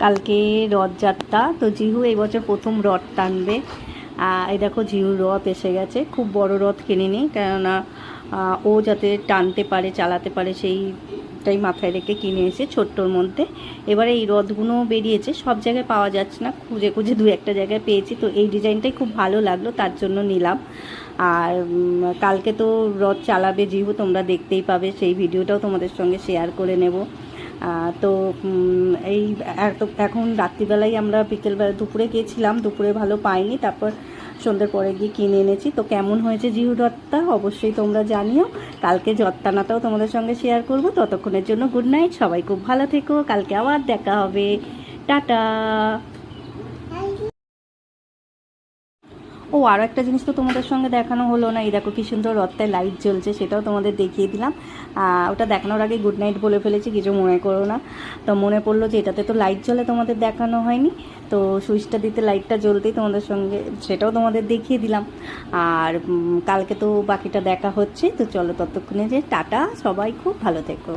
কালকে রথযাত্রা, তো জিহু এই বছর প্রথম রথ টানবে। এই দেখো জিহুর রথ এসে গেছে। খুব বড় রথ কিনিনি, কেননা ও যাতে টানতে পারে, চালাতে পারে, সেইটাই মাথায় রেখে কিনে এসে ছোট্টর মধ্যে। এবারে এই রথগুলো বেরিয়েছে, সব জায়গায় পাওয়া যাচ্ছে না, খুঁজে খুঁজে দু একটা জায়গায় পেয়েছি, তো এই ডিজাইনটাই খুব ভালো লাগলো, তার জন্য নিলাম। আর কালকে তো রথ চালাবে জিহু, তোমরা দেখতেই পাবে, সেই ভিডিওটাও তোমাদের সঙ্গে শেয়ার করে নেব। তো এই এখন রাত্রিবেলায় আমরা বিকেলবেলা দুপুরে গিয়েছিলাম, দুপুরে ভালো পাইনি, তারপর সন্ধ্যের পরে গিয়ে কিনে এনেছি। তো কেমন হয়েছে জিহু রথটা অবশ্যই তোমরা জানিও। কালকে রথটানাটাও তোমাদের সঙ্গে শেয়ার করব। ততক্ষণের জন্য গুড নাইট, সবাই খুব ভালো থেকো, কালকে আবার দেখা হবে, টাটা। ও আরও একটা জিনিস তো তোমাদের সঙ্গে দেখানো হলো না, এই দেখো কি সুন্দর রথটায় লাইট জ্বলছে, সেটাও তোমাদের দেখিয়ে দিলাম। ওটা দেখানোর আগে গুড নাইট বলে ফেলেছি, কিছু মনে করো না। তো মনে পড়লো যে এটাতে তো লাইট জ্বলে, তোমাদের দেখানো হয়নি, তো সুইচটা দিতে লাইটটা জ্বলতেই তোমাদের সঙ্গে সেটাও তোমাদের দেখিয়ে দিলাম। আর কালকে তো বাকিটা দেখা হচ্ছে, তো চলো ততক্ষণে যে টাটা, সবাই খুব ভালো থেকো।